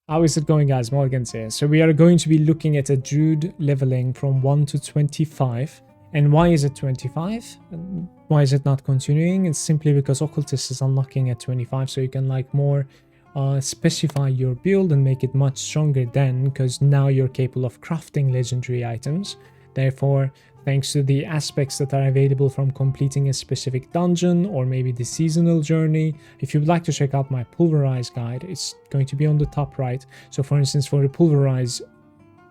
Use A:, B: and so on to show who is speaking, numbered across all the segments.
A: How is it going, guys? Malagant here. So we are going to be looking at a Druid leveling from 1 to 25. And why is it 25? Why is it not continuing? It's simply because Occultist is unlocking at 25, so you can like more specify your build and make it much stronger then, because now you're capable of crafting legendary items. Therefore, thanks to the aspects that are available from completing a specific dungeon or maybe the seasonal journey. If you'd like to check out my Pulverize guide, it's going to be on the top right. So for instance, for the Pulverize,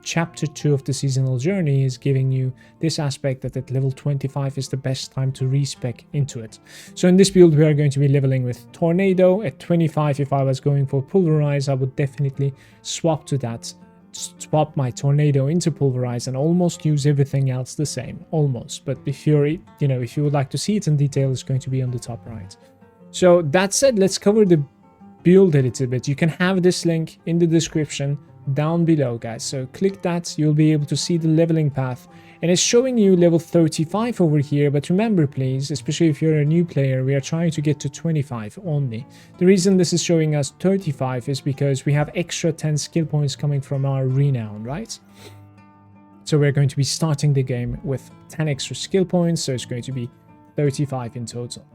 A: chapter 2 of the seasonal journey is giving you this aspect that at level 25 is the best time to respec into it. So in this build we are going to be leveling with Tornado at 25. If I was going for Pulverize, I would definitely swap to that. Swap my Tornado into Pulverize and almost use everything else the same, almost. But if you're, if you would like to see it in detail, it's going to be on the top right. So that said, let's cover the build a little bit. You can have this link in the description down below, guys. So click that, you'll be able to see the leveling path, and it's showing you level 35 over here. But remember, please, especially if you're a new player, we are trying to get to 25 only. The reason this is showing us 35 is because we have extra 10 skill points coming from our renown, right? So we're going to be starting the game with 10 extra skill points, so it's going to be 35 in total.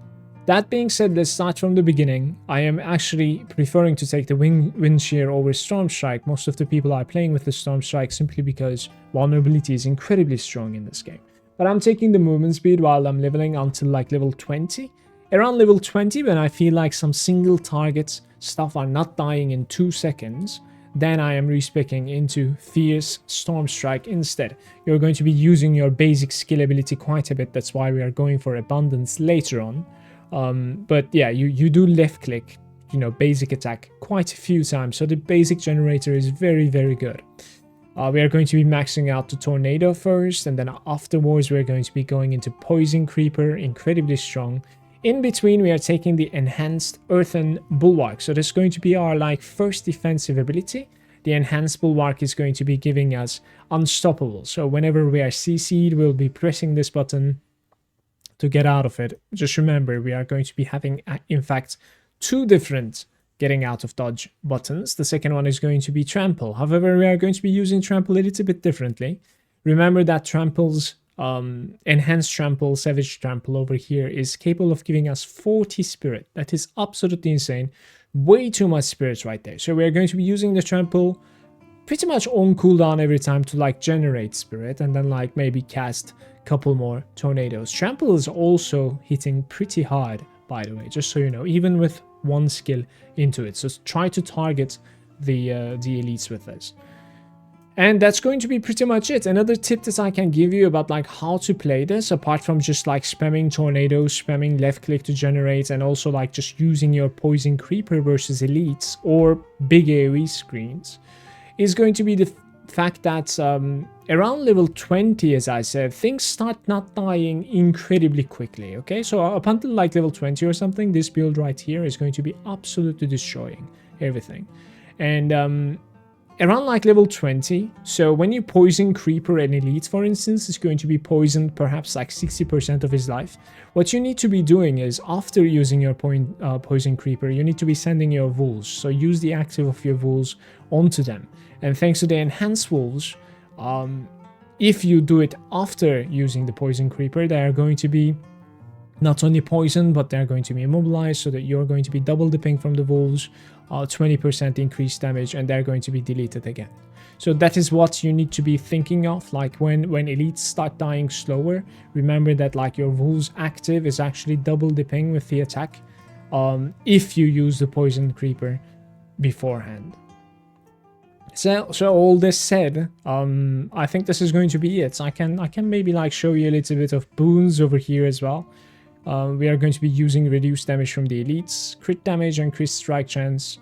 A: That being said, let's start from the beginning. I am actually preferring to take the Wind Shear over Storm Strike. Most of the people are playing with the Storm Strike simply because vulnerability is incredibly strong in this game. But I'm taking the movement speed while I'm leveling until like level 20. Around level 20, when I feel like some single targets stuff are not dying in 2 seconds, then I am respecing into Fierce Storm Strike instead. You're going to be using your basic skill ability quite a bit. That's why we are going for Abundance later on. But yeah, you do left click, basic attack quite a few times. So the basic generator is very, very good. We are going to be maxing out the Tornado first, and then afterwards we're going to be going into Poison Creeper, incredibly strong. In between, we are taking the Enhanced Earthen Bulwark. So this is going to be our first defensive ability. The Enhanced Bulwark is going to be giving us Unstoppable. So whenever we are CC'd, we'll be pressing this button to get out of it. Just remember, we are going to be having, in fact, 2 different getting out of dodge buttons. The second one is going to be Trample. However, we are going to be using Trample a little bit differently. Remember that Trample's Enhanced Trample, Savage Trample over here is capable of giving us 40 spirit. That is absolutely insane. Way too much spirit right there. So we are going to be using the Trample pretty much on cooldown every time to generate spirit, and then maybe cast a couple more tornadoes. Trample is also hitting pretty hard, by the way, just so you know, even with 1 skill into it. So try to target the elites with this. And that's going to be pretty much it. Another tip that I can give you about how to play this, apart from just spamming tornadoes, spamming left click to generate, and also just using your Poison Creeper versus elites or big AoE screens, is going to be the fact that around level 20, as I said, things start not dying incredibly quickly, okay? So up until level 20 or something, this build right here is going to be absolutely destroying everything. And around level 20, so when you Poison Creeper an elite, for instance, is going to be poisoned perhaps 60% of his life. What you need to be doing is, after using your Poison Creeper, you need to be sending your wolves. So use the active of your wolves onto them. And thanks to the Enhanced Wolves, if you do it after using the Poison Creeper, they are going to be not only poisoned, but they're going to be immobilized, so that you're going to be double dipping from the wolves, 20% increased damage, and they're going to be deleted again. So that is what you need to be thinking of. When elites start dying slower, remember that your wolves active is actually double dipping with the attack if you use the Poison Creeper beforehand. So all this said, I think this is going to be it. I can maybe show you a little bit of boons over here as well. We are going to be using reduced damage from the elites, crit damage and crit strike chance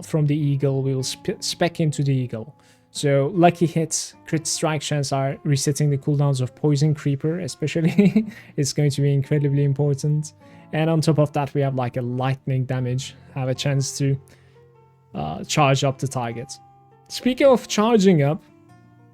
A: from the eagle. We will spec into the eagle. So lucky hits, crit strike chance are resetting the cooldowns of Poison Creeper, especially. It's going to be incredibly important. And on top of that, we have a lightning damage, have a chance to charge up the target. Speaking of charging up,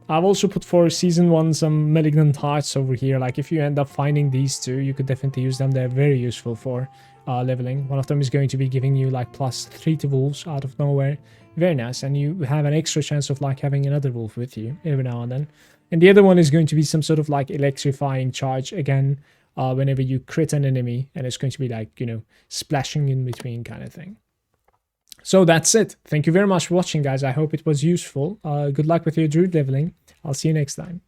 A: I've also put for season 1 some Malignant Hearts over here. Like if you end up finding these two, you could definitely use them. They're very useful for leveling. One of them is going to be giving you like +3 to wolves out of nowhere. Very nice. And you have an extra chance of like having another wolf with you every now and then. And the other one is going to be some sort of like electrifying charge again whenever you crit an enemy. And it's going to be like, you know, splashing in between kind of thing. So that's it. Thank you very much for watching, guys. I hope it was useful. Good luck with your Druid leveling. I'll see you next time.